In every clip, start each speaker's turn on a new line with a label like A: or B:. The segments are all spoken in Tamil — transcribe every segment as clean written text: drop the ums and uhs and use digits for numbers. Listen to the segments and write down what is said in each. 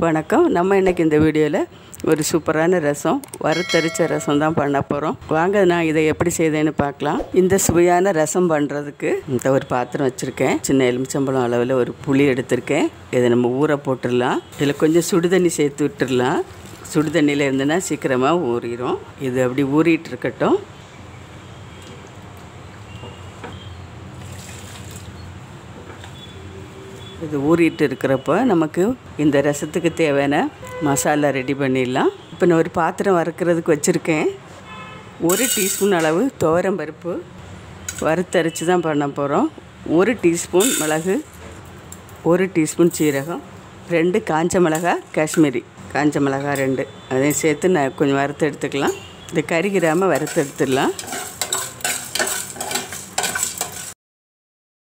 A: வணக்கம். நம்ம இன்றைக்கி இந்த வீடியோவில் ஒரு சூப்பரான ரசம், வறுத்தரிச்ச ரசம் தான் பண்ண போகிறோம். வாங்க நான் இதை எப்படி செய்தேன்னு பார்க்கலாம். இந்த சுவையான ரசம் பண்ணுறதுக்கு இந்த ஒரு பாத்திரம் வச்சுருக்கேன். சின்ன எலுமிச்சம்பழம் அளவில் ஒரு புளி எடுத்திருக்கேன். இதை நம்ம ஊற போட்டுடலாம். இதில் கொஞ்சம் சுடுதண்ணி சேர்த்து விட்டுடலாம். சுடுதண்ணியில் இருந்துன்னா சீக்கிரமாக ஊறிடும். இது அப்படி ஊறிட்டு இருக்கட்டும். இது ஊறிட்டு இருக்கிறப்போ நமக்கு இந்த ரசத்துக்கு தேவையான மசாலா ரெடி பண்ணிடலாம். இப்போ நான் ஒரு பாத்திரம் வறுக்கிறதுக்கு வச்சுருக்கேன். 1 டீஸ்பூன் அளவு துவரம் பருப்பு வறுத்தரைச்சி தான் பண்ண போகிறோம். 1 டீஸ்பூன் மிளகு, 1 டீஸ்பூன் சீரகம், 2 காஞ்ச மிளகாய், காஷ்மீரி காஞ்ச மிளகாய் 2, அதையும் சேர்த்து நான் கொஞ்சம் வறுத்து எடுத்துக்கலாம். இந்த கறிகிராமல் வறுத்து எடுத்துடலாம்.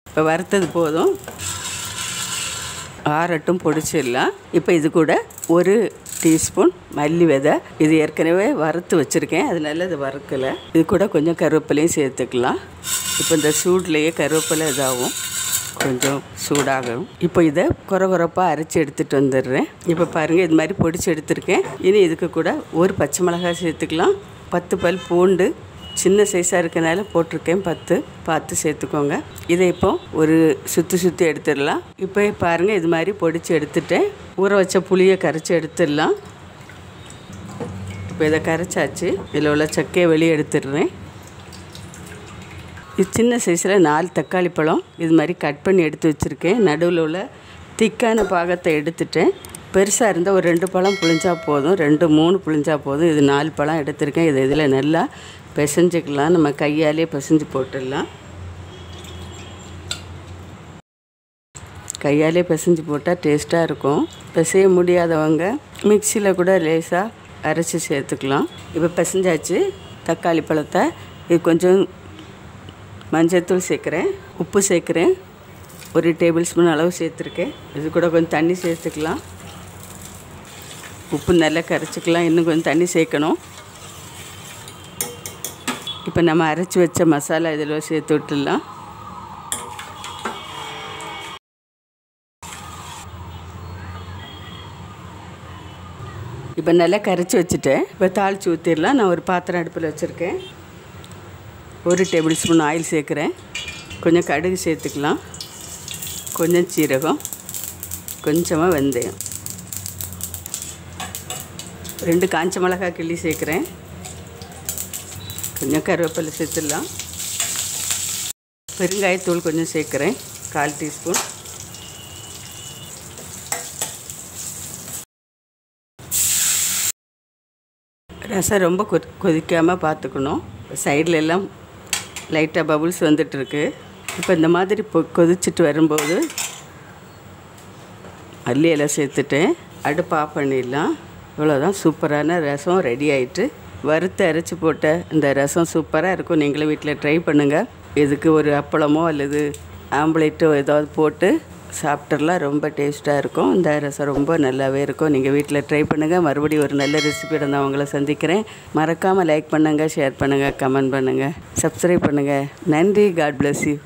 A: இப்போ வறுத்தது போதும், ஆறட்டும், பொடிச்சிடலாம். இப்போ இது கூட 1 டீஸ்பூன் மல்லி விதை, இது ஏற்கனவே வறுத்து வச்சுருக்கேன், அதனால இது வறுக்கலை. இது கூட கொஞ்சம் கருவேப்பிலையும் சேர்த்துக்கலாம். இப்போ இந்த சூட்லேயே கருவேப்பிலை இதாகும், கொஞ்சம் சூடாகும். இப்போ இதை குறப்பாக அரைச்சி எடுத்துகிட்டு வந்துடுறேன். இப்போ பாருங்கள், இது மாதிரி பொடிச்சு எடுத்துருக்கேன். இனி இதுக்கு கூட 1 பச்சை மிளகாய் சேர்த்துக்கலாம். 10 பல் பூண்டு, சின்ன சைஸாக இருக்கனால போட்டிருக்கேன், 10 பார்த்து சேர்த்துக்கோங்க. இதை இப்போ ஒரு சுற்றி எடுத்துடலாம். இப்போ பாருங்கள், இது மாதிரி பொடிச்சு எடுத்துட்டேன். ஊற வச்ச புளியை கரைச்சி எடுத்துடலாம். இப்போ இதை கரைச்சாச்சு. இதில் உள்ள சக்கையை வெளியே எடுத்துடுறேன். இது சின்ன சைஸில் 4 தக்காளி பழம் இது மாதிரி கட் பண்ணி எடுத்து வச்சுருக்கேன். நடுவில் உள்ள திக்கான பாகத்தை எடுத்துட்டேன். பெருசாக இருந்தால் ஒரு 2 பழம் புளிஞ்சா போதும், 2-3 புளிஞ்சா போதும். இது 4 பழம் எடுத்திருக்கேன். இதில் நல்லா பிசைஞ்சிக்கலாம். நம்ம கையாலே பிசைஞ்சு போட்டுடலாம். கையாலே பிசைஞ்சு போட்டால் டேஸ்ட்டாக இருக்கும். பிசைய முடியாதவங்க மிக்சியில் கூட லேசாக அரைச்சி சேர்த்துக்கலாம். இப்போ பிசைஞ்சாச்சு. தக்காளி பழத்தை இது கொஞ்சம் மஞ்சள்தூள் சேர்க்குறேன், உப்பு சேர்க்குறேன், 1 டேபிள் ஸ்பூன் அளவு சேர்த்துருக்கேன். இது கூட கொஞ்சம் தண்ணி சேர்த்துக்கலாம். உப்பு நல்லா கரைச்சிக்கலாம், இன்னும் கொஞ்சம் தண்ணி சேர்க்கணும். இப்போ நம்ம அரைச்சி வச்ச மசாலா இதில் சேர்த்து விட்டுடலாம். இப்போ நல்லா கரைச்சி வச்சுட்டேன். இப்போ தாளித்து ஊற்றிடலாம். நான் ஒரு பாத்திரம் அடுப்பில் வச்சுருக்கேன். 1 டேபிள் ஸ்பூன் ஆயில் சேர்க்குறேன். கொஞ்சம் கடுகு சேர்த்துக்கலாம், கொஞ்சம் சீரகம், கொஞ்சமாக வெந்தயம், 2 காஞ்ச மிளகாய் கிள்ளி சேர்க்குறேன். கொஞ்சம் கருவேப்பிலை சேர்த்துடலாம். பெருங்காயத்தூள் கொஞ்சம் சேர்க்குறேன், 1/4 டீஸ்பூன். ரசம் ரொம்ப கொதிக்காமல் பார்த்துக்கணும். சைடில் எல்லாம் லைட்டாக பபுள்ஸ் வந்துட்டுருக்கு. இப்போ இந்த மாதிரி கொதிச்சுட்டு வரும்போது மல்லி இலை சேர்த்துட்டேன். அடுப்பு ஆஃப் பண்ணிடலாம். இவ்வளோதான், சூப்பரான ரசம் ரெடி ஆகிட்டு. வறுத்து அரைச்சி போட்ட இந்த ரசம் சூப்பராக இருக்கும். நீங்களும் வீட்டில் ட்ரை பண்ணுங்கள். இதுக்கு ஒரு அப்பளமோ அல்லது ஆம்ப்லேட்டோ ஏதாவது போட்டு சாப்பிட்றலாம், ரொம்ப டேஸ்ட்டாக இருக்கும். இந்த ரசம் ரொம்ப நல்லாவே இருக்கும். நீங்கள் வீட்டில் ட்ரை பண்ணுங்கள். மறுபடியும் ஒரு நல்ல ரெசிபியோட நான் உங்களை சந்திக்கிறேன். மறக்காமல் லைக் பண்ணுங்கள், ஷேர் பண்ணுங்கள், கமெண்ட் பண்ணுங்கள், சப்ஸ்கிரைப் பண்ணுங்கள். நன்றி. God bless you.